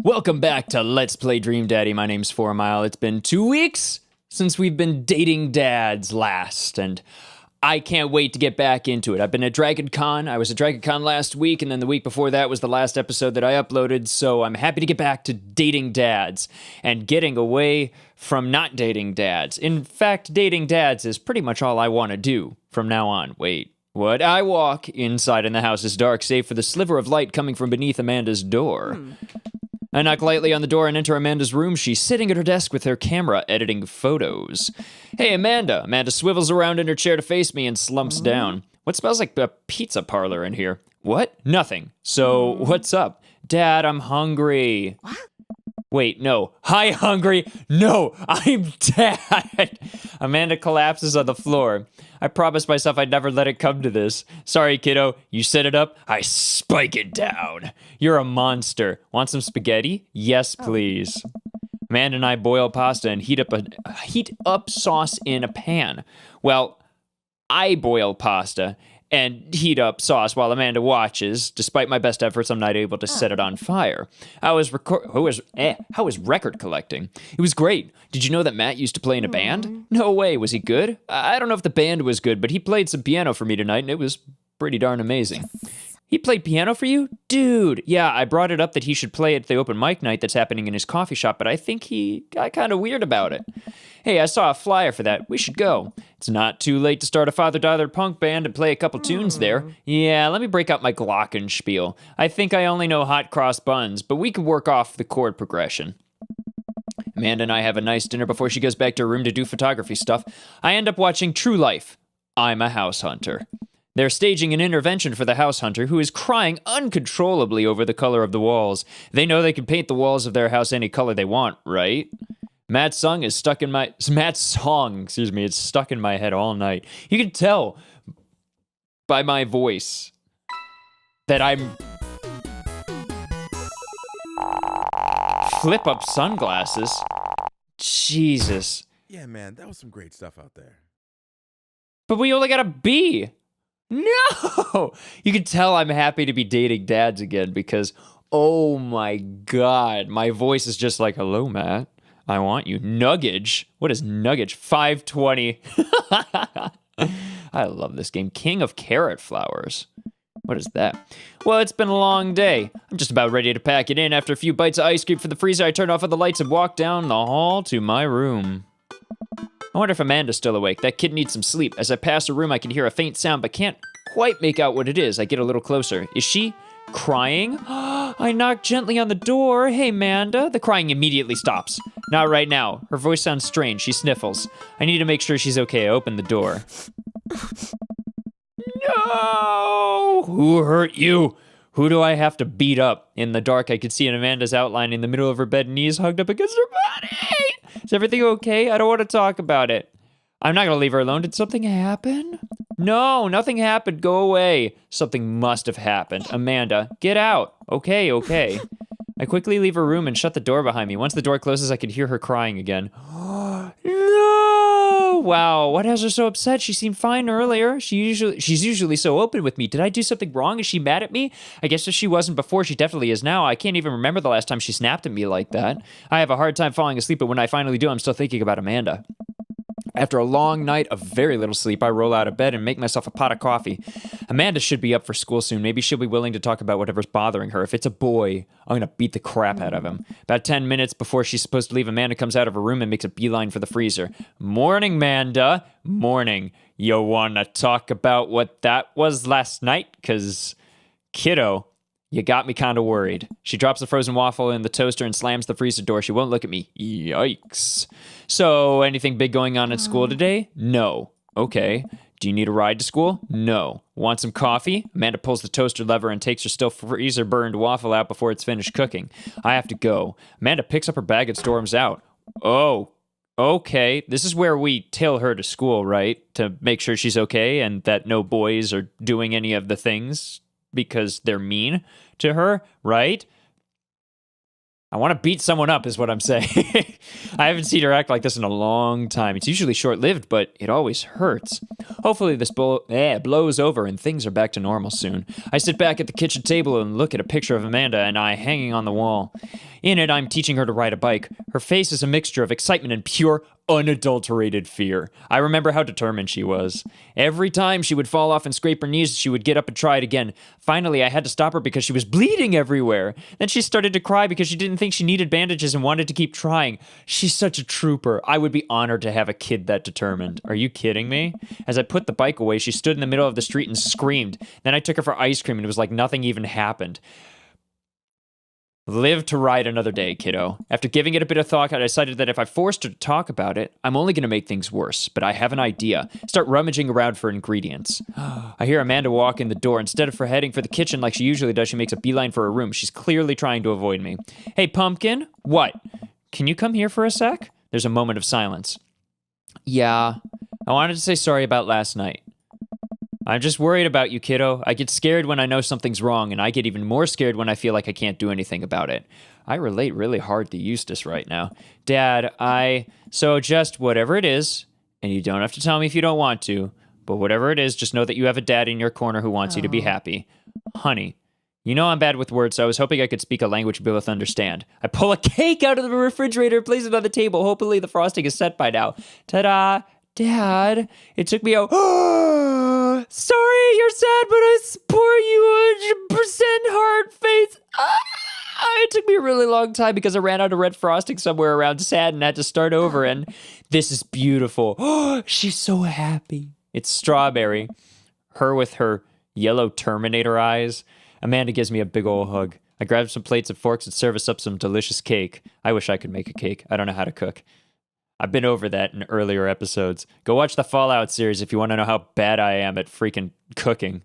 Welcome back to Let's Play Dream Daddy. My name's Fourmyle. It's been 2 weeks since we've been dating dads last, and I can't wait to get back into it. I've been at Dragon Con. I was at Dragon Con last week, and then the week before that was the last episode that I uploaded, so I'm happy to get back to dating dads and getting away from not dating dads. In fact, dating dads is pretty much all I want to do from now on. Wait. What? I walk inside and the house is dark, save for the sliver of light coming from beneath Amanda's door. I knock lightly on the door and enter Amanda's room. She's sitting at her desk with her camera, editing photos. Hey, Amanda. Amanda swivels around in her chair to face me and slumps down. What smells like a pizza parlor in here? What? Nothing. So, what's up? Dad, I'm hungry. What? Wait, no. Hi, hungry. No, I'm Dad. Amanda collapses on the floor. I promised myself I'd never let it come to this. Sorry, kiddo. You set it up, I spike it down. You're a monster. Want some spaghetti? Yes, please. Amanda and I boil pasta and heat up sauce in a pan. Well, I boil pasta and heat up sauce while Amanda watches. Despite my best efforts, I'm not able to set it on fire. How was record collecting? It was great. Did you know that Matt used to play in a band? No way. Was he good? I don't know if the band was good, but he played some piano for me tonight, and it was pretty darn amazing. He played piano for you? Dude, yeah, I brought it up that he should play at the open mic night that's happening in his coffee shop, but I think he got kind of weird about it. Hey, I saw a flyer for that. We should go. It's not too late to start a father-daughter punk band and play a couple tunes there. Yeah, let me break out my glockenspiel. I think I only know hot cross buns, but we can work off the chord progression. Amanda and I have a nice dinner before she goes back to her room to do photography stuff. I end up watching True Life. I'm a house hunter. They're staging an intervention for the house hunter, who is crying uncontrollably over the color of the walls. They know they can paint the walls of their house any color they want, right? Matt's song is stuck in my... Matt's song, it's stuck in my head all night. You can tell by my voice that I'm... Flip up sunglasses? Jesus. Yeah, man, that was some great stuff out there. But we only got a B. No! You can tell I'm happy to be dating dads again because, oh my God, my voice is just like, hello, Matt. I want you. Nuggage? What is Nuggage? 520. I love this game. King of Carrot Flowers. What is that? Well, it's been a long day. I'm just about ready to pack it in. After a few bites of ice cream for the freezer, I turn off all the lights and walk down the hall to my room. I wonder if Amanda's still awake. That kid needs some sleep. As I pass the room, I can hear a faint sound, but can't quite make out what it is. I get a little closer. Is she crying? I knock gently on the door. Hey, Amanda. The crying immediately stops. Not right now. Her voice sounds strange. She sniffles. I need to make sure she's okay. I open the door. No! Who hurt you? Who do I have to beat up? In the dark, I could see Amanda's outline in the middle of her bed, knees hugged up against her body. Is everything okay? I don't want to talk about it. I'm not going to leave her alone. Did something happen? No, nothing happened. Go away. Something must have happened. Amanda, get out. Okay. I quickly leave her room and shut the door behind me. Once the door closes, I could hear her crying again. No! Wow, what has her so upset? She seemed fine earlier. She's usually so open with me. Did I do something wrong? Is she mad at me? I guess if she wasn't before, she definitely is now. I can't even remember the last time she snapped at me like that. I have a hard time falling asleep, but when I finally do, I'm still thinking about Amanda. After a long night of very little sleep, I roll out of bed and make myself a pot of coffee. Amanda should be up for school soon. Maybe she'll be willing to talk about whatever's bothering her. If it's a boy, I'm going to beat the crap out of him. About 10 minutes before she's supposed to leave, Amanda comes out of her room and makes a beeline for the freezer. Morning, Amanda. Morning. You want to talk about what that was last night? Because, kiddo, you got me kind of worried. She drops the frozen waffle in the toaster and slams the freezer door. She won't look at me. Yikes. So, anything big going on at school today? No. Okay. Do you need a ride to school? No. Want some coffee? Amanda pulls the toaster lever and takes her still freezer-burned waffle out before it's finished cooking. I have to go. Amanda picks up her bag and storms out. Oh, okay. This is where we tail her to school, right? To make sure she's okay and that no boys are doing any of the things because they're mean to her, right? I want to beat someone up is what I'm saying. I haven't seen her act like this in a long time. It's usually short-lived, but it always hurts. Hopefully this blows over and things are back to normal soon. I sit back at the kitchen table and look at a picture of Amanda and I hanging on the wall. In it, I'm teaching her to ride a bike. Her face is a mixture of excitement and pure, unadulterated fear. I remember how determined she was. Every time she would fall off and scrape her knees, she would get up and try it again. Finally, I had to stop her because she was bleeding everywhere. Then she started to cry because she didn't think she needed bandages and wanted to keep trying. She's such a trooper. I would be honored to have a kid that determined. Are you kidding me? As I put the bike away, she stood in the middle of the street and screamed. Then I took her for ice cream and it was like nothing even happened. Live to ride another day, kiddo. After giving it a bit of thought, I decided that if I forced her to talk about it, I'm only going to make things worse. But I have an idea. Start rummaging around for ingredients. I hear Amanda walk in the door. Instead of her heading for the kitchen like she usually does, she makes a beeline for her room. She's clearly trying to avoid me. Hey, Pumpkin. What? Can you come here for a sec? There's a moment of silence. Yeah. I wanted to say sorry about last night. I'm just worried about you, kiddo. I get scared when I know something's wrong, and I get even more scared when I feel like I can't do anything about it. I relate really hard to Eustace right now. Dad, So just whatever it is, and you don't have to tell me if you don't want to, but whatever it is, just know that you have a dad in your corner who wants you to be happy. Honey, you know I'm bad with words, so I was hoping I could speak a language we both understand. I pull a cake out of the refrigerator, place it on the table. Hopefully the frosting is set by now. Ta-da! Dad, it took me sorry, you're sad, but I support you 100% heart face. It took me a really long time because I ran out of red frosting somewhere around sad and had to start over, and this is beautiful. She's so happy. It's strawberry. Her with her yellow Terminator eyes. Amanda gives me a big old hug. I grab some plates and forks and serve us up some delicious cake. I wish I could make a cake. I don't know how to cook. I've been over that in earlier episodes. Go watch the Fallout series if you want to know how bad I am at freaking cooking.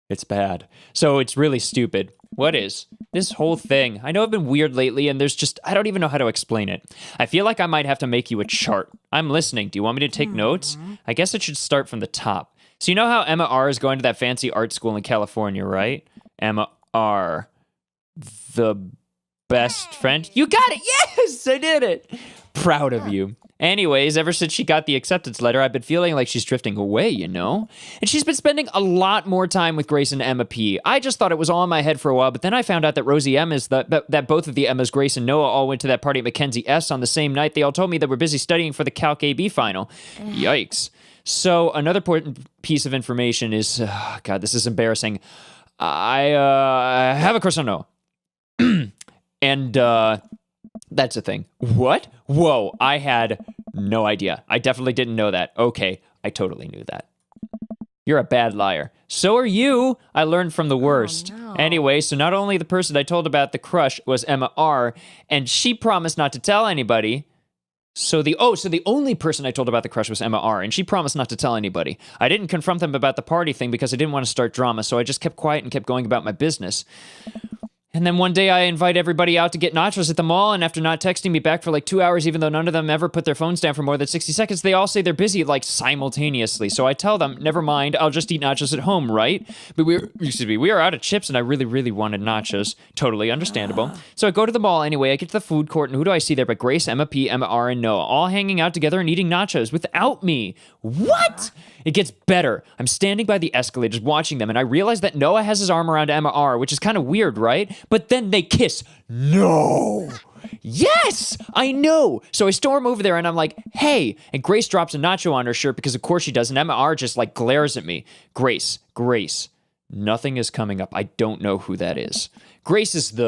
It's bad. So it's really stupid. What is? This whole thing. I know I've been weird lately and I don't even know how to explain it. I feel like I might have to make you a chart. I'm listening. Do you want me to take notes? I guess it should start from the top. So you know how Emma R is going to that fancy art school in California, right? Emma R. The best friend? You got it! Yes! I did it! Proud of you. Anyways, ever since she got the acceptance letter, I've been feeling like she's drifting away, you know? And she's been spending a lot more time with Grace and Emma P. I just thought it was all in my head for a while, but then I found out that Rosie M is that both of the Emmas, Grace and Noah, all went to that party at Mackenzie S on the same night. They all told me they were busy studying for the Calc AB final. Yikes. So another important piece of information is, God, this is embarrassing. I have a crush on Noah. And, that's a thing. What? Whoa, I had no idea. I definitely didn't know that. Okay, I totally knew that. You're a bad liar. So are you. I learned from the worst. Oh, no. Anyway, so not only the person I told about the crush was Emma R, and she promised not to tell anybody. So the only person I told about the crush was Emma R, and she promised not to tell anybody. I didn't confront them about the party thing because I didn't want to start drama, so I just kept quiet and kept going about my business. And then one day I invite everybody out to get nachos at the mall, and after not texting me back for like 2 hours, even though none of them ever put their phones down for more than 60 seconds, they all say they're busy like simultaneously. So I tell them, never mind, I'll just eat nachos at home, right? But we are out of chips, and I really, really wanted nachos. Totally understandable. So I go to the mall anyway, I get to the food court, and who do I see there but Grace, Emma P, Emma R, and Noah, all hanging out together and eating nachos without me. What? It gets better. I'm standing by the escalators watching them, and I realize that Noah has his arm around Emma R, which is kind of weird, right? But then they kiss. No! Yes! I know! So I storm over there, and I'm like, hey! And Grace drops a nacho on her shirt, because of course she does, and Emma R just like glares at me. Grace. Nothing is coming up. I don't know who that is. Grace is the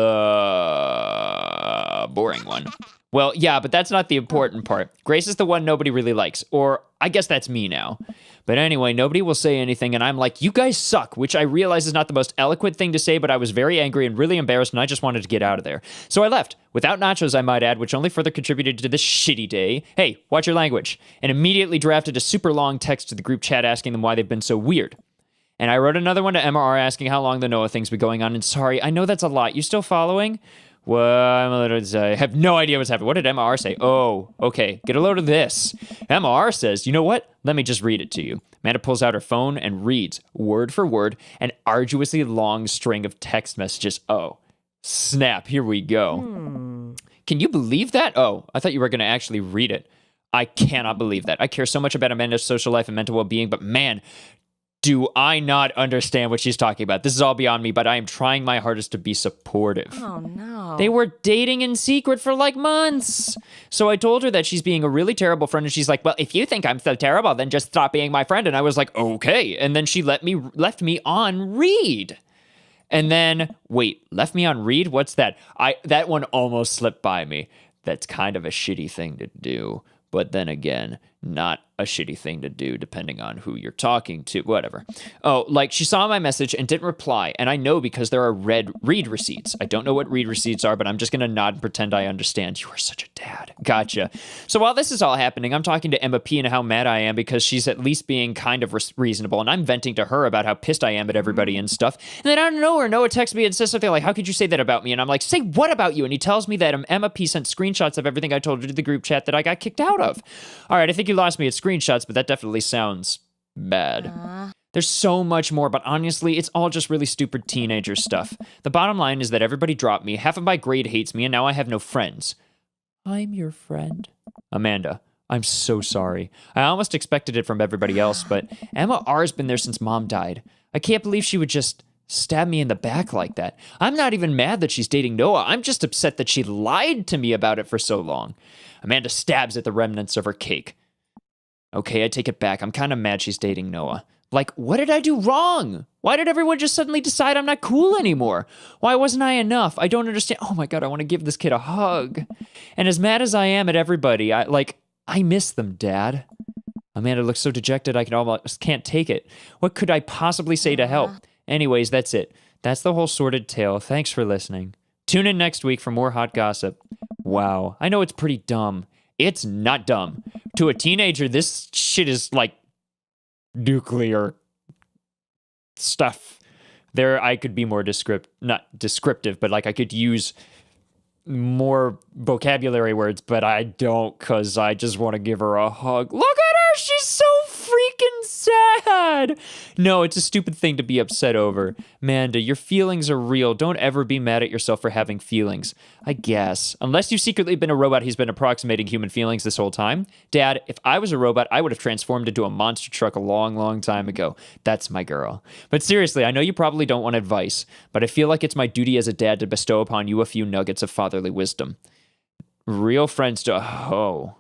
boring one. Well, yeah, but that's not the important part. Grace is the one nobody really likes. Or I guess that's me now. But anyway, nobody will say anything, and I'm like, you guys suck, which I realize is not the most eloquent thing to say, but I was very angry and really embarrassed, and I just wanted to get out of there. So I left, without nachos, I might add, which only further contributed to this shitty day. Hey, watch your language. And immediately drafted a super long text to the group chat asking them why they've been so weird. And I wrote another one to MR asking how long the Noah thing's been going on, and sorry, I know that's a lot. You still following? Well, I have no idea what's happening. What did MR say? Oh, okay. Get a load of this. MR says, you know what? Let me just read it to you. Amanda pulls out her phone and reads, word for word, an arduously long string of text messages. Oh, snap. Here we go. Can you believe that? Oh, I thought you were going to actually read it. I cannot believe that. I care so much about Amanda's social life and mental well-being, but man, do I not understand what she's talking about. This is all beyond me, but I am trying my hardest to be supportive. Oh, no. They were dating in secret for like months. So I told her that she's being a really terrible friend, and she's like, well, if you think I'm so terrible, then just stop being my friend. And I was like, okay. And then she left me on read. And then, wait, left me on read? What's that? That one almost slipped by me. That's kind of a shitty thing to do. But then again, not a shitty thing to do depending on who you're talking to, whatever. Oh, like she saw my message and didn't reply. And I know because there are read receipts. I don't know what read receipts are, but I'm just going to nod and pretend I understand. You are such a dad. Gotcha. So while this is all happening, I'm talking to Emma P and how mad I am because she's at least being kind of reasonable. And I'm venting to her about how pissed I am at everybody and stuff. And then out of nowhere, Noah texts me and says something like, how could you say that about me? And I'm like, say what about you? And he tells me that Emma P sent screenshots of everything I told her to the group chat that I got kicked out of. All right, I think you lost me at screenshots, but that definitely sounds bad. There's so much more, but honestly, it's all just really stupid teenager stuff. The bottom line is that everybody dropped me, half of my grade hates me, and now I have no friends. I'm your friend. Amanda, I'm so sorry. I almost expected it from everybody else, but Emma R's been there since Mom died. I can't believe she would just stab me in the back like that. I'm not even mad that she's dating Noah. I'm just upset that she lied to me about it for so long. Amanda stabs at the remnants of her cake. Okay, I take it back. I'm kind of mad she's dating Noah. Like, what did I do wrong? Why did everyone just suddenly decide I'm not cool anymore? Why wasn't I enough? I don't understand. Oh my God, I want to give this kid a hug. And as mad as I am at everybody, I miss them, Dad. Amanda looks so dejected I almost can't take it. What could I possibly say to help? Anyways, that's it. That's the whole sordid tale. Thanks for listening. Tune in next week for more hot gossip. Wow, I know it's pretty dumb. It's not dumb. To a teenager, this shit is like nuclear stuff. There, I could be more not descriptive, but like I could use more vocabulary words, but I don't because I just want to give her a hug. Look at her! She's so freaking sad! No, it's a stupid thing to be upset over. Manda, your feelings are real. Don't ever be mad at yourself for having feelings. I guess. Unless you've secretly been a robot, he's been approximating human feelings this whole time. Dad, if I was a robot, I would have transformed into a monster truck a long, long time ago. That's my girl. But seriously, I know you probably don't want advice, but I feel like it's my duty as a dad to bestow upon you a few nuggets of fatherly wisdom. Real friends to... Oh.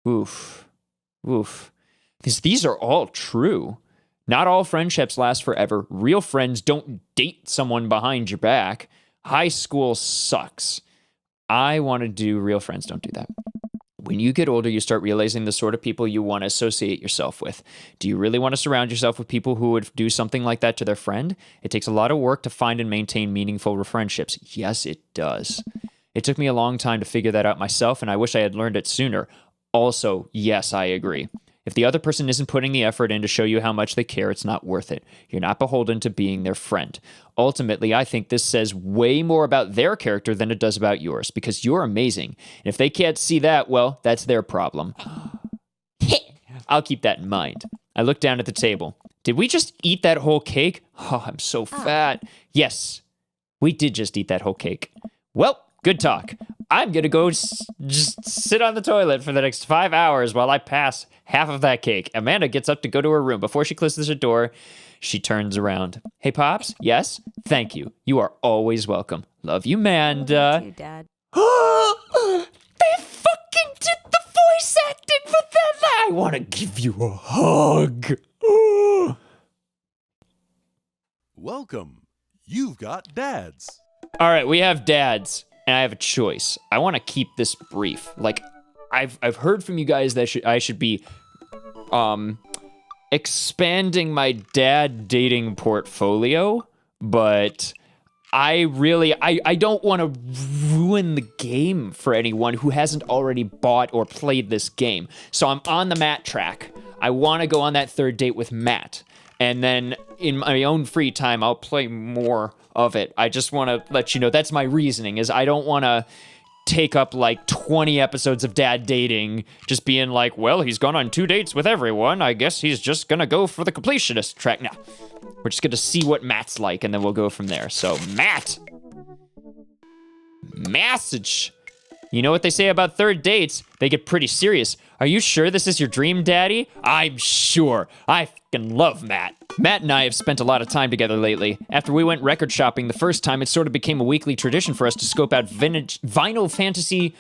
Oof. Oof. These are all true. Not all friendships last forever. Real friends don't date someone behind your back. High school sucks. I want to do real friends don't do that. When you get older, you start realizing the sort of people you want to associate yourself with. Do you really want to surround yourself with people who would do something like that to their friend? It takes a lot of work to find and maintain meaningful friendships. Yes, it does. It took me a long time to figure that out myself, and I wish I had learned it sooner. Also, yes, I agree. If the other person isn't putting the effort in to show you how much they care, it's not worth it. You're not beholden to being their friend. Ultimately, I think this says way more about their character than it does about yours, because you're amazing. And if they can't see that, well, that's their problem. I'll keep that in mind. I looked down at the table. Did we just eat that whole cake? Oh, I'm so fat. Yes, we did just eat that whole cake. Well, good talk. I'm going to go just sit on the toilet for the next 5 hours while I pass half of that cake. Amanda gets up to go to her room. Before she closes her door, she turns around. Hey, Pops? Yes? Thank you. You are always welcome. Love you, Manda. You, Dad. They fucking did the voice acting for that. I want to give you a hug. Welcome. You've got dads. All right, we have dads. And I have a choice. I want to keep this brief. Like, I've heard from you guys that I should be expanding my dad dating portfolio, but I don't want to ruin the game for anyone who hasn't already bought or played this game. So I'm on the Matt track. I want to go on that third date with Matt. And then in my own free time, I'll play more of it. I just want to let you know that's my reasoning, is I don't want to take up like 20 episodes of dad dating, just being like, well, he's gone on 2 dates with everyone. I guess he's just going to go for the completionist track. Now, we're just going to see what Matt's like, and then we'll go from there. So, Matt. Message. You know what they say about third dates? They get pretty serious. Are you sure this is your dream daddy? I'm sure. I fucking love Matt. Matt and I have spent a lot of time together lately. After we went record shopping the first time, it sort of became a weekly tradition for us to scope out Vinyl Fantasy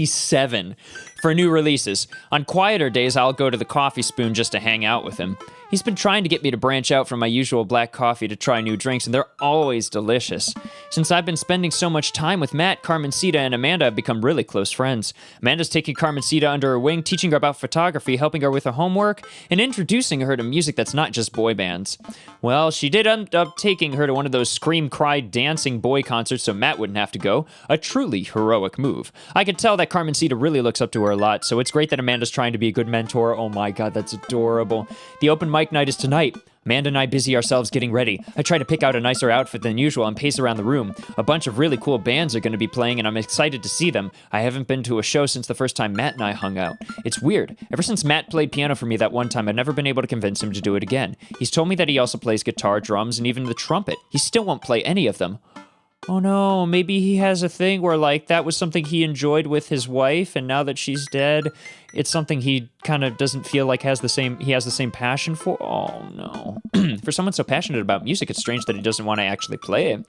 7 for new releases. On quieter days, I'll go to the Coffee Spoon just to hang out with him. He's been trying to get me to branch out from my usual black coffee to try new drinks, and they're always delicious. Since I've been spending so much time with Matt, Carmencita and Amanda have become really close friends. Amanda's taking Carmencita under her wing, teaching her about photography, helping her with her homework, and introducing her to music that's not just boy bands. Well, she did end up taking her to one of those scream, cry, dancing boy concerts so Matt wouldn't have to go. A truly heroic move. I could tell that Carmencita really looks up to her a lot, so it's great that Amanda's trying to be a good mentor. Oh my god, that's adorable. The open mic night is tonight. Amanda and I busy ourselves getting ready. I try to pick out a nicer outfit than usual and pace around the room. A bunch of really cool bands are going to be playing, and I'm excited to see them. I haven't been to a show since the first time Matt and I hung out. It's weird. Ever since Matt played piano for me that one time, I've never been able to convince him to do it again. He's told me that he also plays guitar, drums, and even the trumpet. He still won't play any of them. Oh no, maybe he has a thing where, like, that was something he enjoyed with his wife, and now that she's dead, it's something he kind of doesn't feel like he has the same passion for. Oh no. For someone so passionate about music, it's strange that he doesn't want to actually play it.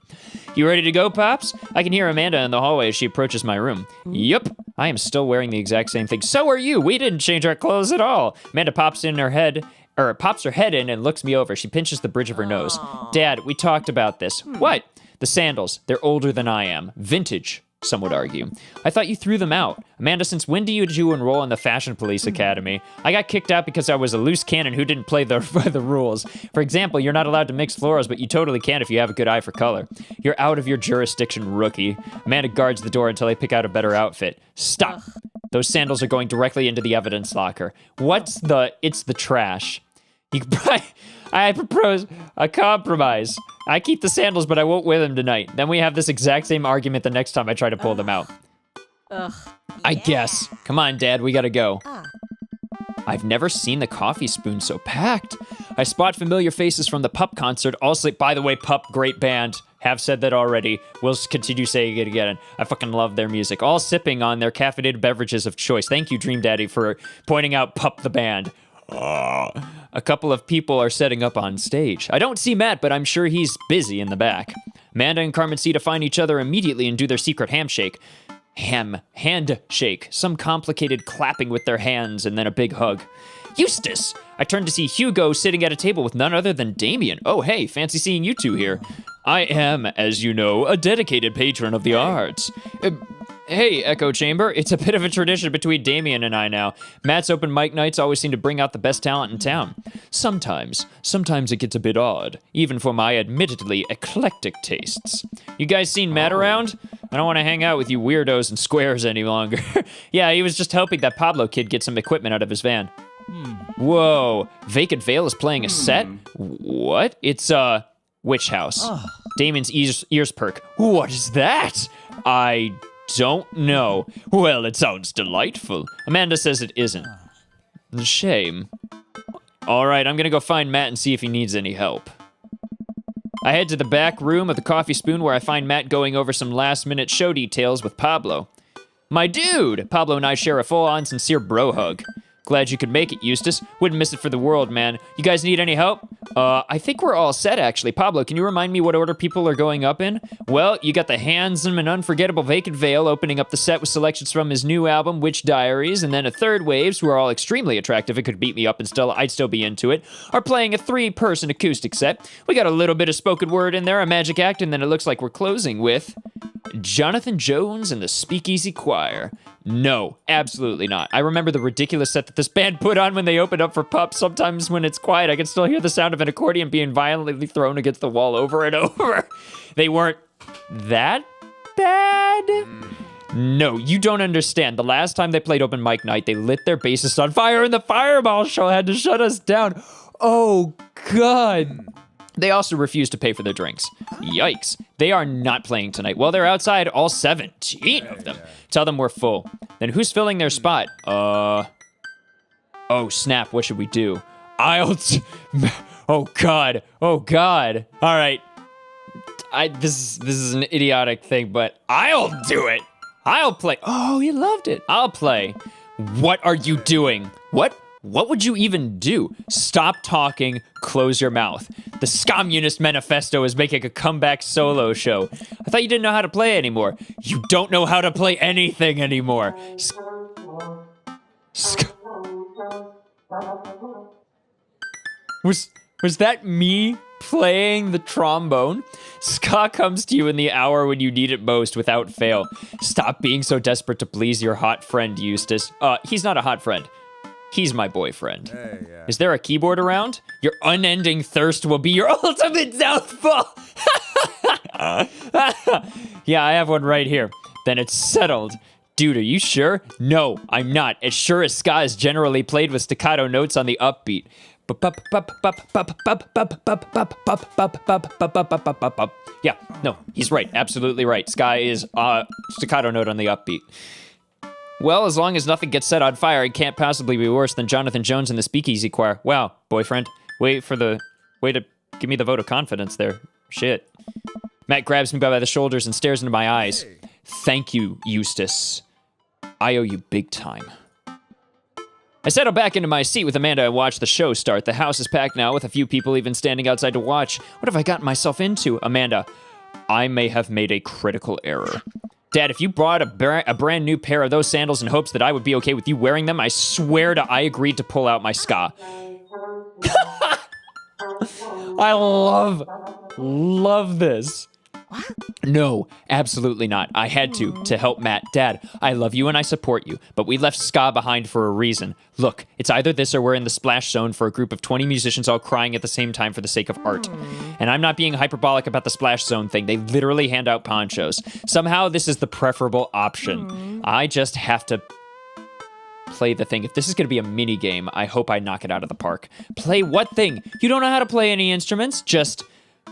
You ready to go, Pops? I can hear Amanda in the hallway as she approaches my room. Yup, I am still wearing the exact same thing. So are you. We didn't change our clothes at all. Amanda pops her head in and looks me over. She pinches the bridge of her nose. Dad, we talked about this. What? The sandals. They're older than I am. Vintage, some would argue. I thought you threw them out. Amanda, since when did you enroll in the Fashion Police Academy? I got kicked out because I was a loose cannon who didn't play the rules. For example, you're not allowed to mix florals, but you totally can if you have a good eye for color. You're out of your jurisdiction, rookie. Amanda guards the door until I pick out a better outfit. Stop. Those sandals are going directly into the evidence locker. It's the trash. I propose a compromise. I keep the sandals, but I won't wear them tonight. Then we have this exact same argument the next time I try to pull them out. I guess. Come on, Dad, we gotta go. I've never seen the Coffee Spoon so packed. I spot familiar faces from the Pup concert. Also, by the way, Pup, great band. Have said that already. We'll continue saying it again. I fucking love their music. All sipping on their caffeinated beverages of choice. Thank you, Dream Daddy, for pointing out Pup the band. A couple of people are setting up on stage. I don't see Matt, but I'm sure he's busy in the back. Amanda and Carmencita find each other immediately and do their secret handshake. Handshake. Some complicated clapping with their hands and then a big hug. Eustace! I turn to see Hugo sitting at a table with none other than Damien. Oh, hey, fancy seeing you two here. I am, as you know, a dedicated patron of the arts. Hey, Echo Chamber, it's a bit of a tradition between Damien and I now. Matt's open mic nights always seem to bring out the best talent in town. Sometimes it gets a bit odd, even for my admittedly eclectic tastes. You guys seen Matt around? I don't want to hang out with you weirdos and squares any longer. Yeah, he was just hoping that Pablo kid gets some equipment out of his van. Whoa, Vacant Veil is playing a set? What? It's, Witch House. Damon's ears perk. What is that? I don't know. Well, it sounds delightful. Amanda says it isn't. Shame. All right, I'm gonna go find Matt and see if he needs any help. I head to the back room of the Coffee Spoon where I find Matt going over some last-minute show details with Pablo. My dude! Pablo and I share a full-on sincere bro hug. Glad you could make it, Eustace. Wouldn't miss it for the world, man. You guys need any help? I think we're all set, actually. Pablo, can you remind me what order people are going up in? Well, you got the handsome and unforgettable Vacant Veil opening up the set with selections from his new album, Witch Diaries, and then a Third Waves, who are all extremely attractive. It could beat me up and I'd still be into it, are playing a 3-person acoustic set. We got a little bit of spoken word in there, a magic act, and then it looks like we're closing with Jonathan Jones and the Speakeasy Choir. No, absolutely not. I remember the ridiculous set that this band put on when they opened up for Pup. Sometimes when it's quiet, I can still hear the sound of an accordion being violently thrown against the wall over and over. They weren't that bad? No, you don't understand. The last time they played open mic night, they lit their bassist on fire and the fireball show had to shut us down. Oh, God. They also refused to pay for their drinks. Yikes. They are not playing tonight. Well, they're outside, all 17 of them. Tell them we're full. Then who's filling their spot? Oh, snap. What should we do? Oh, God. Oh, God. All right. This is an idiotic thing, but I'll do it. I'll play. Oh, he loved it. I'll play. What are you doing? What would you even do? Stop talking, close your mouth. The Communist Manifesto is making a comeback solo show. I thought you didn't know how to play anymore. You don't know how to play anything anymore. Was that me playing the trombone? Ska comes to you in the hour when you need it most without fail. Stop being so desperate to please your hot friend, Eustace. He's not a hot friend. He's my boyfriend. Hey, yeah. Is there a keyboard around? Your unending thirst will be your ultimate downfall. Yeah, I have one right here. Then it's settled. Dude, are you sure? No, I'm not. As sure as ska is generally played with staccato notes on the upbeat. Yeah, no, he's right. Absolutely right. Ska is staccato note on the upbeat. Well, as long as nothing gets set on fire, it can't possibly be worse than Jonathan Jones and the Speakeasy Choir. Wow, boyfriend. Way to give me the vote of confidence there. Shit. Matt grabs me by the shoulders and stares into my eyes. Hey. Thank you, Eustace. I owe you big time. I settle back into my seat with Amanda and watch the show start. The house is packed now with a few people even standing outside to watch. What have I gotten myself into? Amanda, I may have made a critical error. Dad, if you brought a brand new pair of those sandals in hopes that I would be okay with you wearing them, I swear to I agreed to pull out my ska. I love this. No, absolutely not. I had to help Matt. Dad, I love you and I support you, but we left ska behind for a reason. Look, it's either this or we're in the splash zone for a group of 20 musicians all crying at the same time for the sake of art. And I'm not being hyperbolic about the splash zone thing. They literally hand out ponchos. Somehow this is the preferable option. I just have to play the thing. If this is going to be a mini game, I hope I knock it out of the park. Play what thing? You don't know how to play any instruments? Just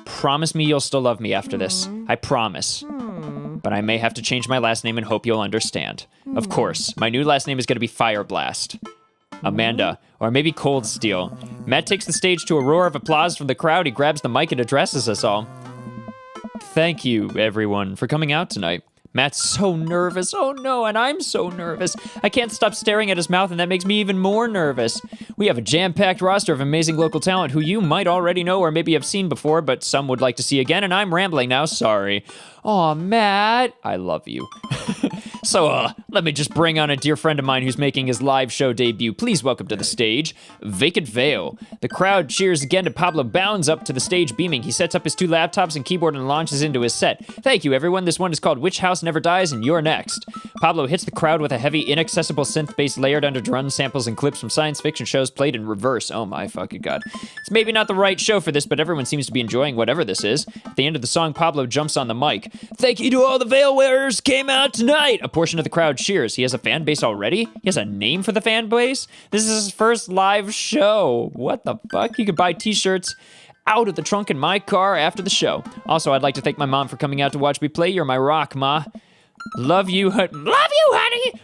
promise me you'll still love me after this. I promise. But I may have to change my last name and hope you'll understand. Of course, my new last name is going to be Fireblast. Amanda, or maybe Cold Steel. Matt takes the stage to a roar of applause from the crowd. He grabs the mic and addresses us all. Thank you, everyone, for coming out tonight. Matt's so nervous. Oh no, and I'm so nervous. I can't stop staring at his mouth, and that makes me even more nervous. We have a jam-packed roster of amazing local talent who you might already know or maybe have seen before, but some would like to see again, and I'm rambling now, sorry. Aw, Matt, I love you. So, let me just bring on a dear friend of mine who's making his live show debut. Please welcome to the stage, Vacant Veil. The crowd cheers again to Pablo bounds up to the stage beaming. He sets up his 2 laptops and keyboard and launches into his set. Thank you, everyone. This one is called Which House Never Dies, and you're next. Pablo hits the crowd with a heavy, inaccessible synth bass layered under drum samples and clips from science fiction shows played in reverse. Oh my fucking god. It's maybe not the right show for this, but everyone seems to be enjoying whatever this is. At the end of the song, Pablo jumps on the mic. Thank you to all the veil wearers came out tonight. A portion of the crowd cheers. He has a fan base already? He has a name for the fan base? This is his first live show. What the fuck? You could buy t-shirts out of the trunk in my car after the show. Also, I'd like to thank my mom for coming out to watch me play. You're my rock, Ma. Love you, honey.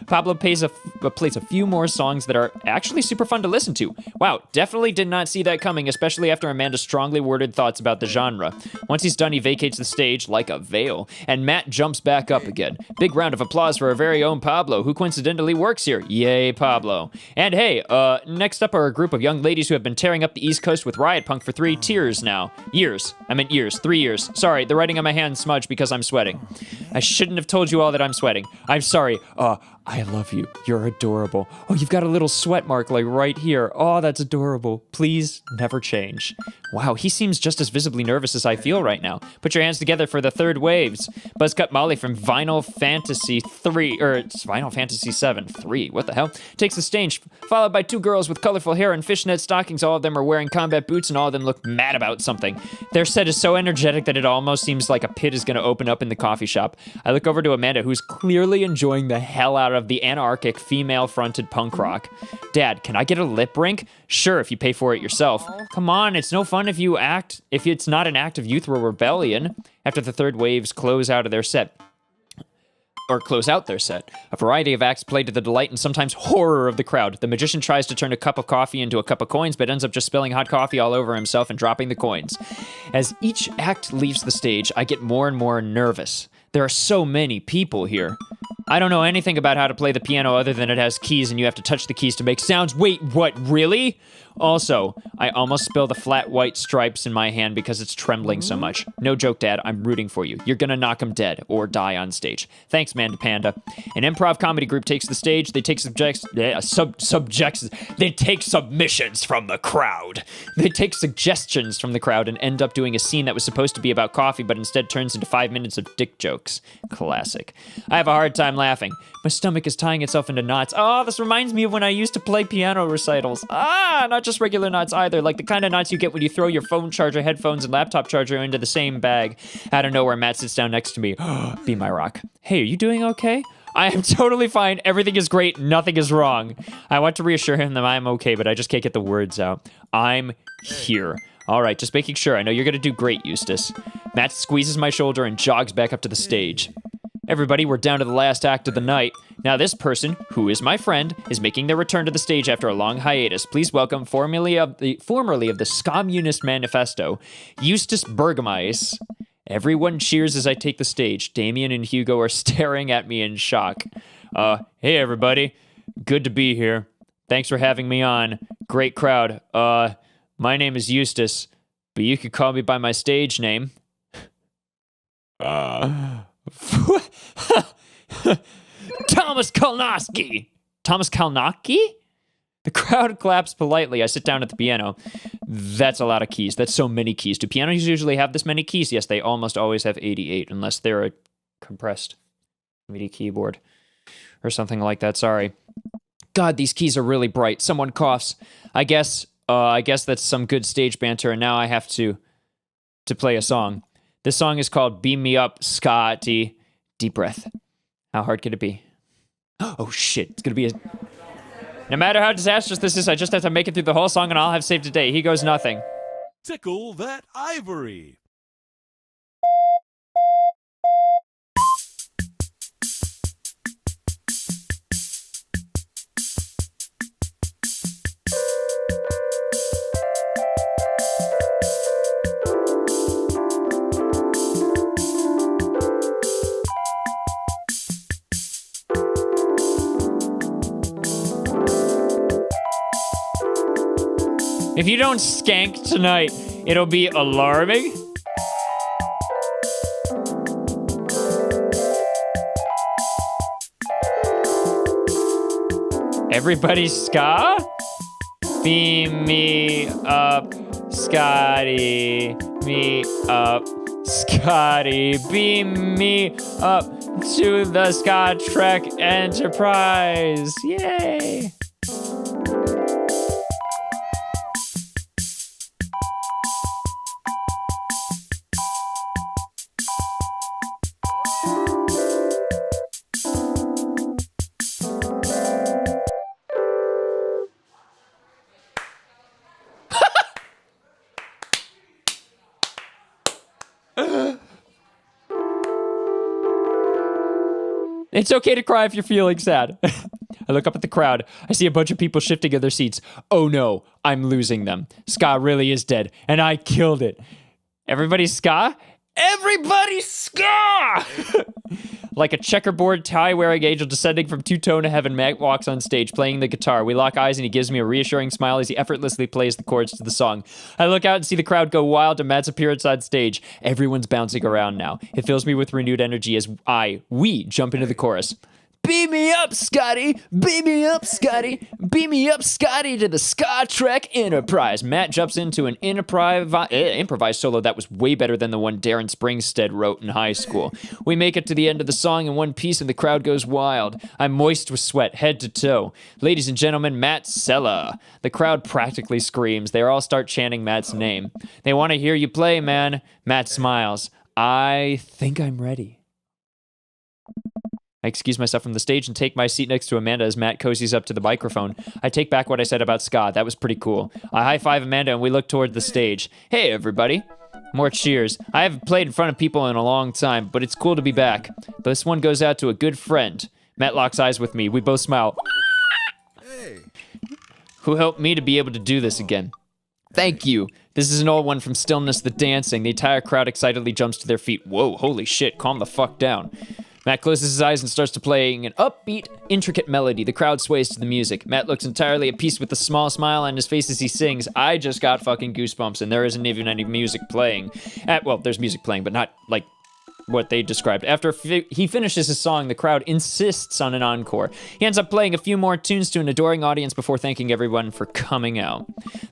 Pablo plays a few more songs that are actually super fun to listen to. Wow, definitely did not see that coming, especially after Amanda's strongly worded thoughts about the genre. Once he's done, he vacates the stage like a veil, and Matt jumps back up again. Big round of applause for our very own Pablo, who coincidentally works here. Yay, Pablo. And hey, next up are a group of young ladies who have been tearing up the East Coast with riot punk for 3 years now. Years. I meant years. 3 years. Sorry, the writing on my hand smudged because I'm sweating. I shouldn't have told you all that I'm sweating. I'm sorry. I love you. You're adorable. Oh, you've got a little sweat mark like right here. Oh, that's adorable. Please never change. Wow, he seems just as visibly nervous as I feel right now. Put your hands together for the third waves. Buzzcut Molly from Final Fantasy 3, or it's Final Fantasy 7, 3, what the hell? Takes the stage, followed by 2 girls with colorful hair and fishnet stockings. All of them are wearing combat boots and all of them look mad about something. Their set is so energetic that it almost seems like a pit is gonna open up in the coffee shop. I look over to Amanda, who's clearly enjoying the hell out of the anarchic female-fronted punk rock. Dad, can I get a lip rink? Sure, if you pay for it yourself. Come on, it's no fun if it's not an act of youthful rebellion. After the third waves close out of their set. or close out their set. A variety of acts play to the delight and sometimes horror of the crowd. The magician tries to turn a cup of coffee into a cup of coins, but ends up just spilling hot coffee all over himself and dropping the coins. As each act leaves the stage, I get more and more nervous. There are so many people here. I don't know anything about how to play the piano other than it has keys and you have to touch the keys to make sounds. Wait, what, really? Also, I almost spilled the flat white stripes in my hand because it's trembling so much. No joke, Dad, I'm rooting for you. You're gonna knock him dead or die on stage. Thanks, Manda Panda. An improv comedy group takes the stage. They take they take submissions from the crowd. They take suggestions from the crowd and end up doing a scene that was supposed to be about coffee, but instead turns into 5 minutes of dick jokes. Classic. I have a hard time laughing. My stomach is tying itself into knots. Oh, this reminds me of when I used to play piano recitals. Not just regular knots either, like the kind of knots you get when you throw your phone charger, headphones, and laptop charger into the same bag. Out of nowhere, Matt sits down next to me. Be my rock. Hey, are you doing okay? I am totally fine. Everything is great. Nothing is wrong. I want to reassure him that I'm okay, but I just can't get the words out. I'm here. All right, just making sure. I know you're going to do great, Eustace. Matt squeezes my shoulder and jogs back up to the stage. Everybody, we're down to the last act of the night. Now this person, who is my friend, is making their return to the stage after a long hiatus. Please welcome, formerly of the Scommunist Manifesto, Eustace Bergmeis. Everyone cheers as I take the stage. Damien and Hugo are staring at me in shock. Hey everybody, good to be here. Thanks for having me on. Great crowd. My name is Eustace, but you could call me by my stage name. Thomas Kalnoski! Thomas Kalnoski? The crowd claps politely. I sit down at the piano. That's a lot of keys. That's so many keys. Do pianos usually have this many keys? Yes, they almost always have 88, unless they're a compressed MIDI keyboard or something like that. Sorry. God, these keys are really bright. Someone coughs. I guess that's some good stage banter, and now I have to play a song. This song is called Beam Me Up, Scotty. Deep breath. How hard could it be? Oh shit, it's gonna be No matter how disastrous this is, I just have to make it through the whole song and I'll have saved today. He goes nothing. Tickle that ivory. If you don't skank tonight, it'll be alarming. Everybody ska? Beam me up, Scotty. Me up, Scotty. Beam me up to the Scott Trek Enterprise. Yay! It's okay to cry if you're feeling sad. I look up at the crowd. I see a bunch of people shifting in their seats. Oh no, I'm losing them. Ska really is dead, and I killed it. Everybody ska? Everybody ska! Like a checkerboard tie-wearing angel descending from two-tone to heaven, Matt walks on stage playing the guitar. We lock eyes and he gives me a reassuring smile as he effortlessly plays the chords to the song. I look out and see the crowd go wild to Matt's appearance on stage. Everyone's bouncing around now. It fills me with renewed energy as we jump into the chorus. Beam me up, Scotty! Beam me up, Scotty! Beam me up, Scotty, to the Star Trek Enterprise. Matt jumps into an improvised solo that was way better than the one Darren Springstead wrote in high school. We make it to the end of the song in one piece and the crowd goes wild. I'm moist with sweat, head to toe. Ladies and gentlemen, Matt Sella. The crowd practically screams. They all start chanting Matt's name. They want to hear you play, man. Matt smiles. I think I'm ready. I excuse myself from the stage and take my seat next to Amanda as Matt cozies up to the microphone. I take back what I said about ska. That was pretty cool. I high-five Amanda and we look toward the stage. Hey, everybody. More cheers. I haven't played in front of people in a long time, but it's cool to be back. This one goes out to a good friend. Matt locks eyes with me. We both smile. Hey. Who helped me to be able to do this again. Thank you. This is an old one from Stillness the Dancing. The entire crowd excitedly jumps to their feet. Whoa, holy shit, calm the fuck down. Matt closes his eyes and starts to playing an upbeat, intricate melody. The crowd sways to the music. Matt looks entirely at peace with a small smile on his face as he sings. I just got fucking goosebumps, and there isn't even any music playing. Well, there's music playing, but not, like, what they described. After he finishes his song, the crowd insists on an encore. He ends up playing a few more tunes to an adoring audience before thanking everyone for coming out.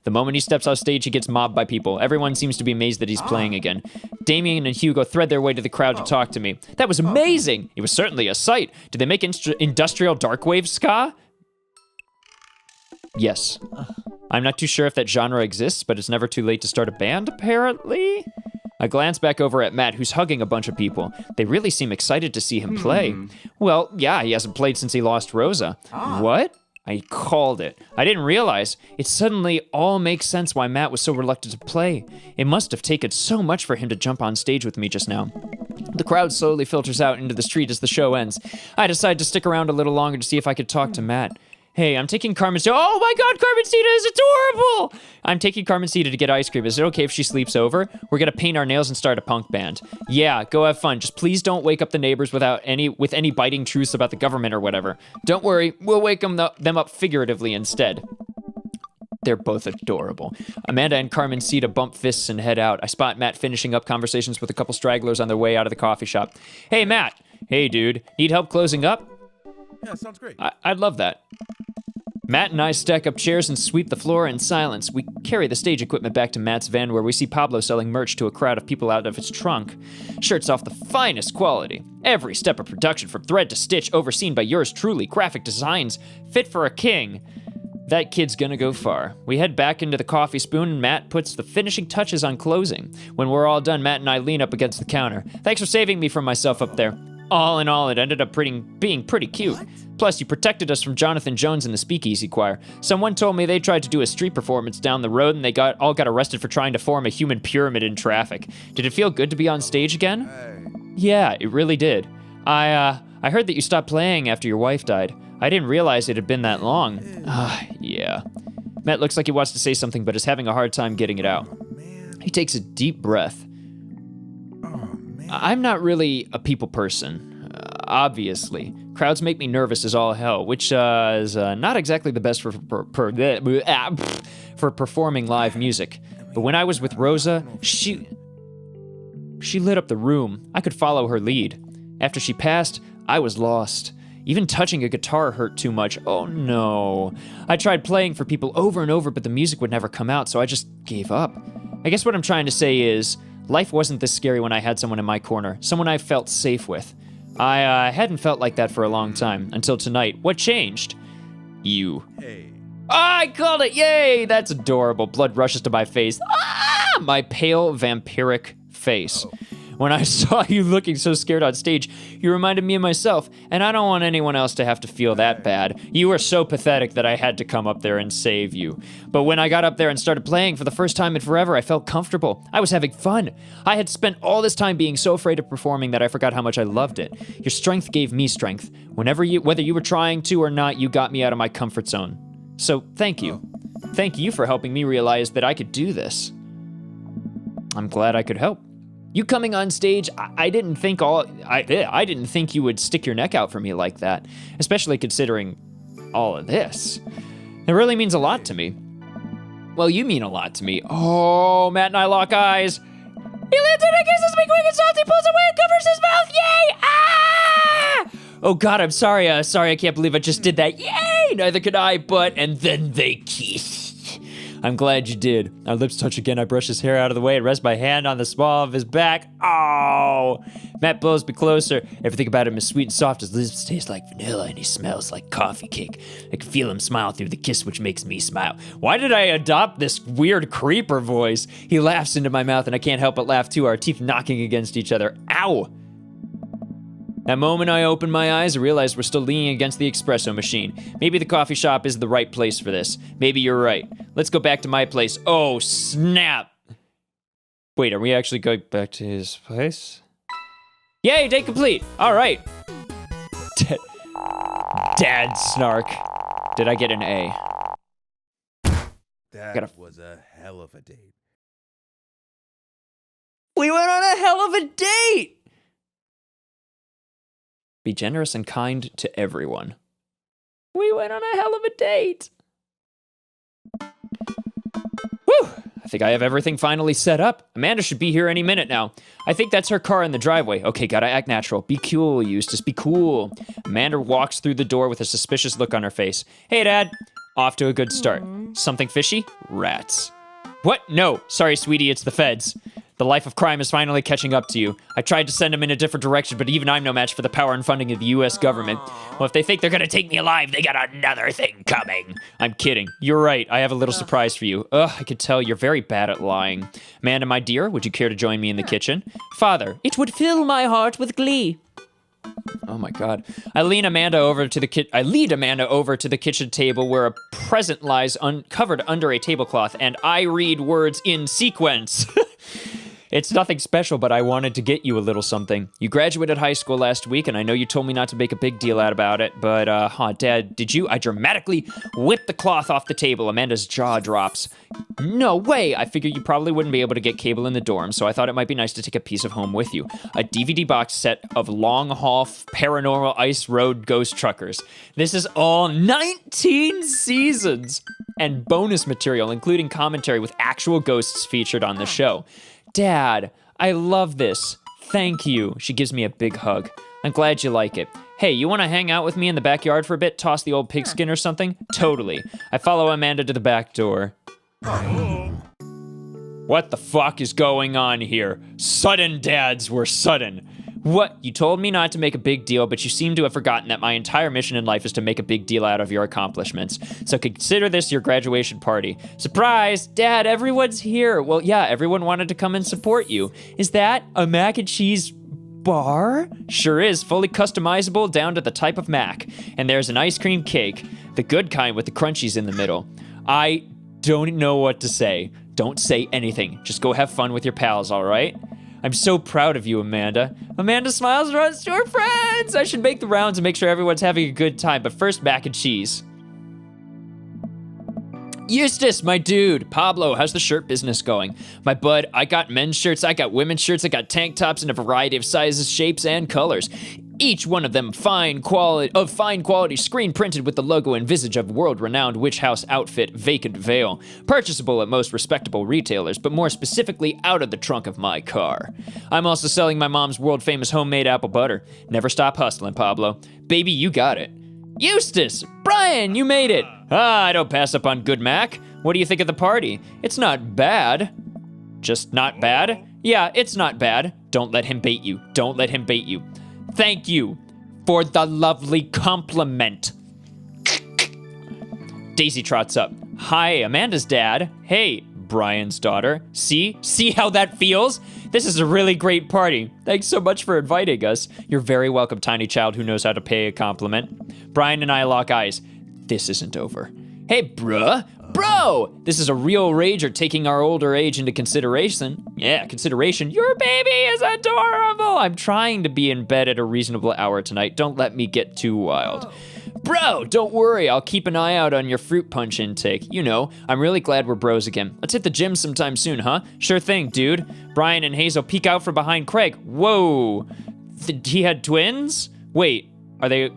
The moment he steps off stage, he gets mobbed by people. Everyone seems to be amazed that he's playing again. Damien and Hugo thread their way to the crowd to talk to me. That was amazing! It was certainly a sight. Did they make industrial darkwave ska? Yes. I'm not too sure if that genre exists, but it's never too late to start a band, apparently? I glance back over at Matt, who's hugging a bunch of people. They really seem excited to see him play. Well, yeah, he hasn't played since he lost Rosa. What? I called it. I didn't realize. It suddenly all makes sense why Matt was so reluctant to play. It must have taken so much for him to jump on stage with me just now. The crowd slowly filters out into the street as the show ends. I decide to stick around a little longer to see if I could talk to Matt. Hey, I'm taking Carmencita. Oh my God, Carmencita is adorable! I'm taking Carmencita to get ice cream. Is it okay if she sleeps over? We're gonna paint our nails and start a punk band. Yeah, go have fun. Just please don't wake up the neighbors with any biting truths about the government or whatever. Don't worry, we'll wake them up figuratively instead. They're both adorable. Amanda and Carmencita bump fists and head out. I spot Matt finishing up conversations with a couple stragglers on their way out of the coffee shop. Hey, Matt. Hey, dude. Need help closing up? Yeah, sounds great. I'd love that. Matt and I stack up chairs and sweep the floor in silence. We carry the stage equipment back to Matt's van where we see Pablo selling merch to a crowd of people out of his trunk. Shirts off the finest quality. Every step of production from thread to stitch overseen by yours truly. Graphic designs fit for a king. That kid's gonna go far. We head back into the coffee spoon and Matt puts the finishing touches on closing. When we're all done, Matt and I lean up against the counter. Thanks for saving me from myself up there. All in all, it ended up being pretty cute. Plus, you protected us from Jonathan Jones and the Speakeasy Choir. Someone told me they tried to do a street performance down the road and they all got arrested for trying to form a human pyramid in traffic. Did it feel good to be on stage again? Yeah, it really did. I heard that you stopped playing after your wife died. I didn't realize it had been that long. Yeah. Matt looks like he wants to say something but is having a hard time getting it out. He takes a deep breath. I'm not really a people person, obviously. Crowds make me nervous as all hell, which is not exactly the best for performing live music. But when I was with Rosa, she lit up the room. I could follow her lead. After she passed, I was lost. Even touching a guitar hurt too much. Oh no. I tried playing for people over and over, but the music would never come out, so I just gave up. I guess what I'm trying to say is, life wasn't this scary when I had someone in my corner, someone I felt safe with. I hadn't felt like that for a long time, until tonight. What changed? You. Hey. I called it! Yay! That's adorable. Blood rushes to my face. Ah! My pale, vampiric face. When I saw you looking so scared on stage, you reminded me of myself, and I don't want anyone else to have to feel that bad. You were so pathetic that I had to come up there and save you. But when I got up there and started playing for the first time in forever, I felt comfortable. I was having fun. I had spent all this time being so afraid of performing that I forgot how much I loved it. Your strength gave me strength. Whether you were trying to or not, you got me out of my comfort zone. So thank you. Thank you for helping me realize that I could do this. I'm glad I could help. You coming on stage, I didn't think you would stick your neck out for me like that, especially considering all of this. It really means a lot to me. Well, you mean a lot to me. Oh, Matt and I lock eyes. He leans in and kisses me quick and soft. He pulls away and covers his mouth. Yay! Ah! Oh God, I'm sorry. Sorry, I can't believe I just did that. Yay! Neither could I, and then they kissed. I'm glad you did. Our lips touch again. I brush his hair out of the way and rest my hand on the small of his back. Oh! Matt blows me closer. Everything about him is sweet and soft. His lips taste like vanilla and he smells like coffee cake. I can feel him smile through the kiss, which makes me smile. Why did I adopt this weird creeper voice? He laughs into my mouth and I can't help but laugh too, our teeth knocking against each other. Ow! That moment I opened my eyes, I realized we're still leaning against the espresso machine. Maybe the coffee shop is the right place for this. Maybe you're right. Let's go back to my place. Oh, snap! Wait, are we actually going back to his place? Yay, day complete. All right. Dad snark. Did I get an A? That was a hell of a date. We went on a hell of a date. Be generous and kind to everyone. We went on a hell of a date. Whew. I think I have everything finally set up. Amanda should be here any minute now. I think that's her car in the driveway. Okay, gotta act natural. Be cool, Eustace, be cool. Amanda walks through the door with a suspicious look on her face. Hey, Dad. Off to a good start. Something fishy? Rats. What? No. Sorry, sweetie, it's the feds. The life of crime is finally catching up to you. I tried to send them in a different direction, but even I'm no match for the power and funding of the U.S. government. Well, if they think they're gonna take me alive, they got another thing coming. I'm kidding. You're right. I have a little surprise for you. Ugh, I could tell you're very bad at lying. Amanda, my dear, would you care to join me in the kitchen? Father, it would fill my heart with glee. Oh my God. I lead Amanda over to the kitchen table where a present lies uncovered under a tablecloth, and I read words in sequence. It's nothing special, but I wanted to get you a little something. You graduated high school last week, and I know you told me not to make a big deal out about it, but, Dad, did you? I dramatically whipped the cloth off the table. Amanda's jaw drops. No way! I figured you probably wouldn't be able to get cable in the dorm, so I thought it might be nice to take a piece of home with you. A DVD box set of long-haul paranormal ice road ghost truckers. This is all 19 seasons and bonus material, including commentary with actual ghosts featured on the show. Dad, I love this. Thank you. She gives me a big hug. I'm glad you like it. Hey, you want to hang out with me in the backyard for a bit? Toss the old pigskin or something? Totally. I follow Amanda to the back door. What the fuck is going on here? Sudden dads were sudden. What? You told me not to make a big deal, but you seem to have forgotten that my entire mission in life is to make a big deal out of your accomplishments. So consider this your graduation party. Surprise! Dad, everyone's here. Well, yeah, everyone wanted to come and support you. Is that a mac and cheese bar? Sure is, fully customizable down to the type of mac. And there's an ice cream cake, the good kind with the crunchies in the middle. I don't know what to say. Don't say anything. Just go have fun with your pals, all right? I'm so proud of you, Amanda. Amanda smiles and runs to her friends. I should make the rounds and make sure everyone's having a good time, but first, mac and cheese. Eustace, my dude. Pablo, how's the shirt business going? My bud, I got men's shirts, I got women's shirts, I got tank tops in a variety of sizes, shapes, and colors. Each one of them fine quality, screen printed with the logo and visage of world-renowned witch house outfit, Vacant Veil. Purchasable at most respectable retailers, but more specifically out of the trunk of my car. I'm also selling my mom's world-famous homemade apple butter. Never stop hustling, Pablo. Baby, you got it. Eustace! Brian, you made it! I don't pass up on good mac. What do you think of the party? It's not bad. Just not bad? Yeah, it's not bad. Don't let him bait you. Don't let him bait you. Thank you for the lovely compliment. Daisy trots up. Hi, Amanda's dad. Hey, Brian's daughter. See how that feels? This is a really great party. Thanks so much for inviting us. You're very welcome, tiny child who knows how to pay a compliment. Brian and I lock eyes. This isn't over. Hey, bruh. Bro, this is a real rager taking our older age into consideration. Yeah, consideration. Your baby is adorable. I'm trying to be in bed at a reasonable hour tonight. Don't let me get too wild. Bro, don't worry. I'll keep an eye out on your fruit punch intake. You know, I'm really glad we're bros again. Let's hit the gym sometime soon, huh? Sure thing, dude. Brian and Hazel peek out from behind Craig. Whoa. He had twins? Wait, are they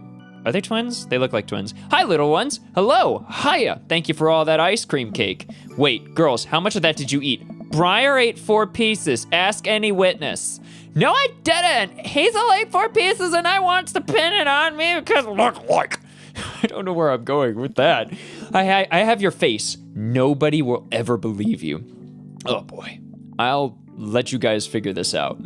twins? They look like twins. Hi, little ones. Hello. Hiya. Thank you for all that ice cream cake. Wait, girls, how much of that did you eat? Briar ate 4 pieces. Ask any witness. No, I didn't. Hazel ate 4 pieces and I wants to pin it on me because look like. I don't know where I'm going with that. I have your face. Nobody will ever believe you. Oh boy. I'll let you guys figure this out.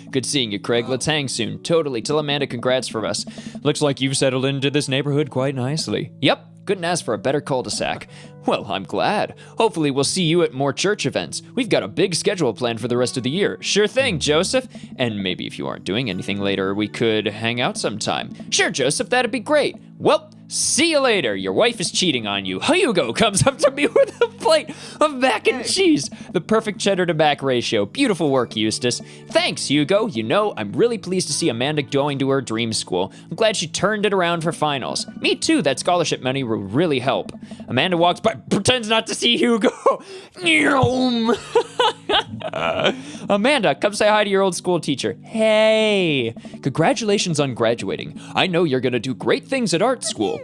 Good seeing you, Craig. Let's hang soon. Totally. Tell Amanda congrats for us. Looks like you've settled into this neighborhood quite nicely. Yep. Couldn't ask for a better cul-de-sac. Well, I'm glad. Hopefully we'll see you at more church events. We've got a big schedule planned for the rest of the year. Sure thing, Joseph. And maybe if you aren't doing anything later, we could hang out sometime. Sure, Joseph, that'd be great. Well, See you later. Your wife is cheating on you. Hugo comes up to me with a plate of mac and cheese. The perfect cheddar to mac ratio. Beautiful work, Eustace. Thanks, Hugo. You know, I'm really pleased to see Amanda going to her dream school. I'm glad she turned it around for finals. Me too. That scholarship money will really help. Amanda walks by, pretends not to see Hugo. Amanda, come say hi to your old school teacher. Hey. Congratulations on graduating. I know you're gonna do great things at art school.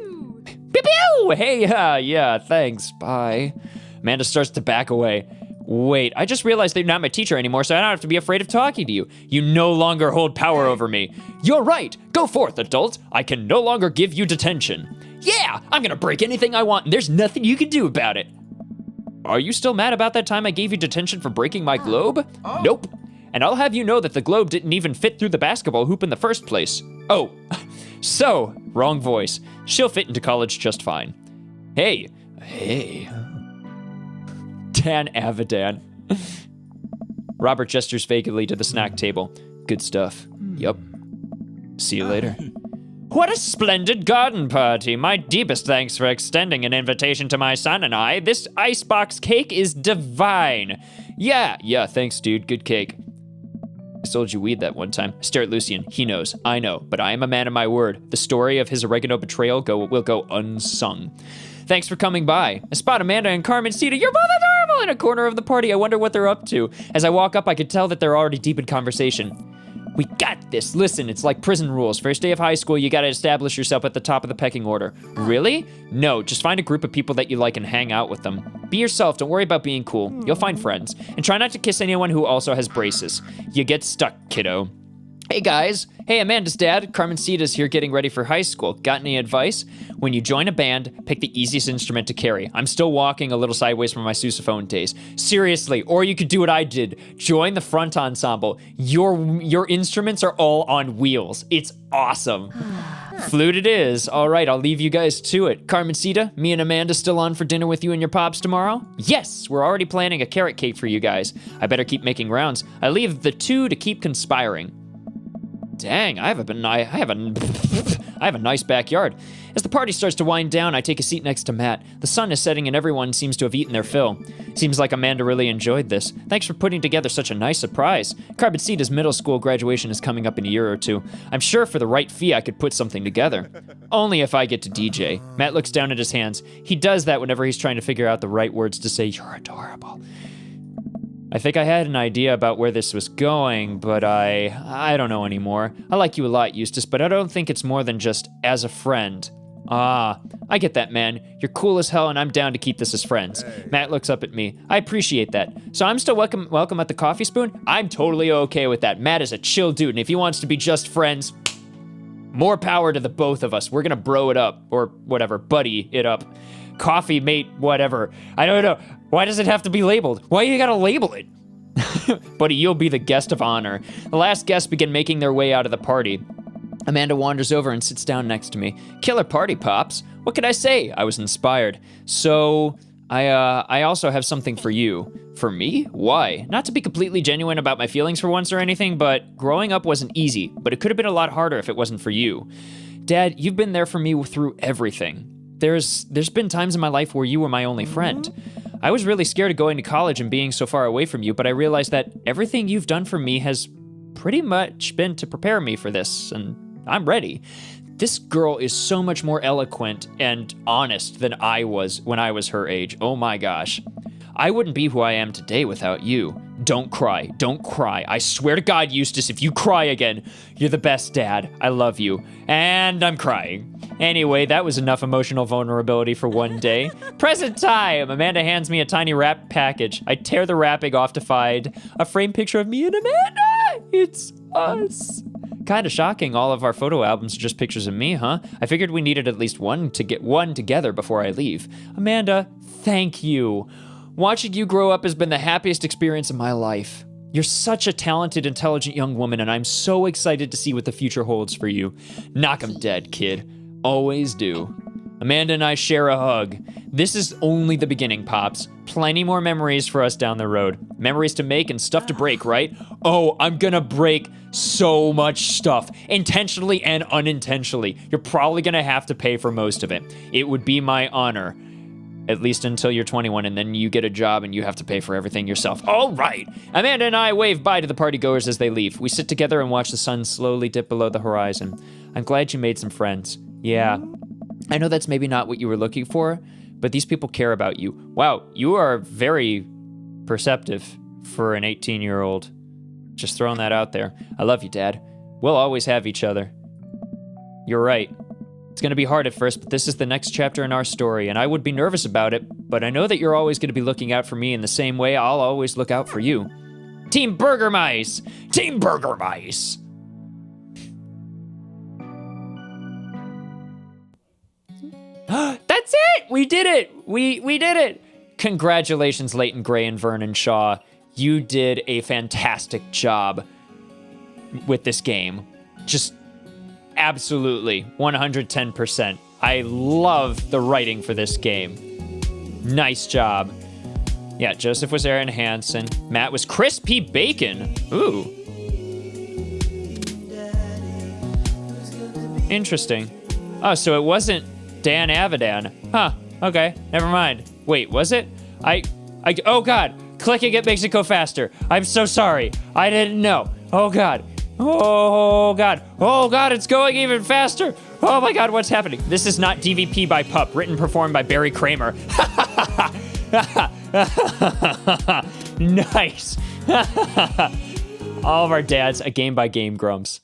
Pew pew! Hey, yeah, thanks, bye. Amanda starts to back away. Wait, I just realized that you're not my teacher anymore, so I don't have to be afraid of talking to you. You no longer hold power over me. You're right, go forth, adult. I can no longer give you detention. Yeah, I'm gonna break anything I want, and there's nothing you can do about it. Are you still mad about that time I gave you detention for breaking my globe? Nope. And I'll have you know that the globe didn't even fit through the basketball hoop in the first place. Oh, so, wrong voice. She'll fit into college just fine. Hey. Dan Avidan. Robert gestures vacantly to the snack table. Good stuff. Yup. See you later. What a splendid garden party. My deepest thanks for extending an invitation to my son and I. This icebox cake is divine. Yeah, thanks, dude. Good cake. I sold you weed that one time. Stare at Lucian. He knows. I know. But I am a man of my word. The story of his oregano betrayal will go unsung. Thanks for coming by. I spot Amanda and Carmen seated. You're both adorable in a corner of the party. I wonder what they're up to. As I walk up, I could tell that they're already deep in conversation. We got this. Listen, it's like prison rules. First day of high school, you gotta establish yourself at the top of the pecking order. Really? No, just find a group of people that you like and hang out with them. Be yourself, don't worry about being cool. You'll find friends. And try not to kiss anyone who also has braces. You get stuck, kiddo. Hey guys. Hey, Amanda's dad. Carmen Cita's here getting ready for high school. Got any advice? When you join a band, pick the easiest instrument to carry. I'm still walking a little sideways from my sousaphone days. Seriously, or you could do what I did. Join the front ensemble. Your instruments are all on wheels. It's awesome. Flute it is. All right, I'll leave you guys to it. Carmencita, me and Amanda still on for dinner with you and your pops tomorrow? Yes, we're already planning a carrot cake for you guys. I better keep making rounds. I leave the two to keep conspiring. Dang, I have a nice backyard. As the party starts to wind down, I take a seat next to Matt. The sun is setting and everyone seems to have eaten their fill. Seems like Amanda really enjoyed this. Thanks for putting together such a nice surprise. Carboncita's middle school graduation is coming up in a year or two. I'm sure for the right fee I could put something together. Only if I get to DJ. Matt looks down at his hands. He does that whenever he's trying to figure out the right words to say, you're adorable. I think I had an idea about where this was going, but I don't know anymore. I like you a lot, Eustace, but I don't think it's more than just as a friend. Ah, I get that, man. You're cool as hell, and I'm down to keep this as friends. Hey. Matt looks up at me. I appreciate that. So I'm still welcome at the Coffee Spoon? I'm totally okay with that. Matt is a chill dude, and if he wants to be just friends, more power to the both of us. We're gonna bro it up, or whatever, buddy it up. Coffee mate, whatever. I don't know. Why does it have to be labeled? Why you gotta label it? Buddy, you'll be the guest of honor. The last guests begin making their way out of the party. Amanda wanders over and sits down next to me. Killer party, Pops. What could I say? I was inspired. So, I also have something for you. For me? Why? Not to be completely genuine about my feelings for once or anything, but growing up wasn't easy, but it could have been a lot harder if it wasn't for you. Dad, you've been there for me through everything. There's been times in my life where you were my only friend. I was really scared of going to college and being so far away from you, but I realized that everything you've done for me has pretty much been to prepare me for this, and I'm ready. This girl is so much more eloquent and honest than I was when I was her age. Oh my gosh. I wouldn't be who I am today without you. Don't cry. Don't cry. I swear to God, Eustace, if you cry again, you're the best dad. I love you. And I'm crying. Anyway, that was enough emotional vulnerability for one day. Present time! Amanda hands me a tiny wrap package. I tear the wrapping off to find a framed picture of me and Amanda! It's us. Kinda shocking, all of our photo albums are just pictures of me, huh? I figured we needed at least one to get one together before I leave. Amanda, thank you. Watching you grow up has been the happiest experience of my life. You're such a talented, intelligent young woman, and I'm so excited to see what the future holds for you. Knock 'em dead, kid. Always do. Amanda and I share a hug. This is only the beginning, Pops. Plenty more memories for us down the road. Memories to make and stuff to break, right? Oh, I'm gonna break so much stuff, intentionally and unintentionally. You're probably gonna have to pay for most of it. It would be my honor. At least until you're 21, and then you get a job and you have to pay for everything yourself. All right. Amanda and I wave bye to the partygoers as they leave. We sit together and watch the sun slowly dip below the horizon. I'm glad you made some friends. Yeah. I know that's maybe not what you were looking for, but these people care about you. Wow, you are very perceptive for an 18-year-old. Just throwing that out there. I love you, Dad. We'll always have each other. You're right. It's going to be hard at first, but this is the next chapter in our story, and I would be nervous about it, but I know that you're always going to be looking out for me in the same way I'll always look out for you. Team Burger Mice! Team Burger Mice! That's it! We did it! We did it! Congratulations, Leighton Gray and Vernon Shaw. You did a fantastic job with this game. Just absolutely, 110%. I love the writing for this game. Nice job. Yeah, Joseph was Aaron Hansen. Matt was Crispy Bacon. Ooh. Interesting. Oh, so it wasn't Dan Avidan. Huh, okay, never mind. Wait, was it? Oh God, clicking it makes it go faster. I'm so sorry, I didn't know. Oh God. Oh God. Oh God, it's going even faster. Oh my God, what's happening? This is not DVP by Pup, written and performed by Barry Kramer. Nice. All of our dads, a game by game grumps.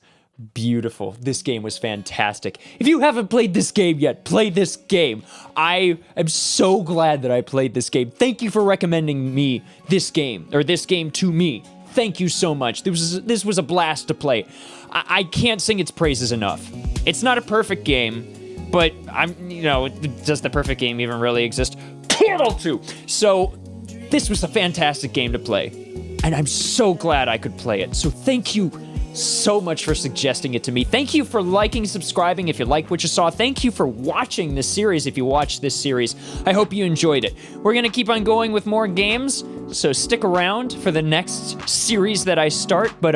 Beautiful. This game was fantastic. If you haven't played this game yet, play this game. I am so glad that I played this game. Thank you for recommending me this game, or this game to me. Thank you so much. This was a blast to play. I can't sing its praises enough. It's not a perfect game, but does the perfect game even really exist? Portal 2! So, this was a fantastic game to play, and I'm so glad I could play it. So thank you so much for suggesting it to me. Thank you for liking, subscribing if you like what you saw. Thank you for watching this series if you watched this series. I hope you enjoyed it. We're gonna keep on going with more games, so stick around for the next series that I start, but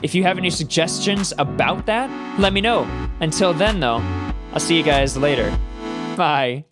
if you have any suggestions about that, let me know. Until then though, I'll see you guys later. Bye.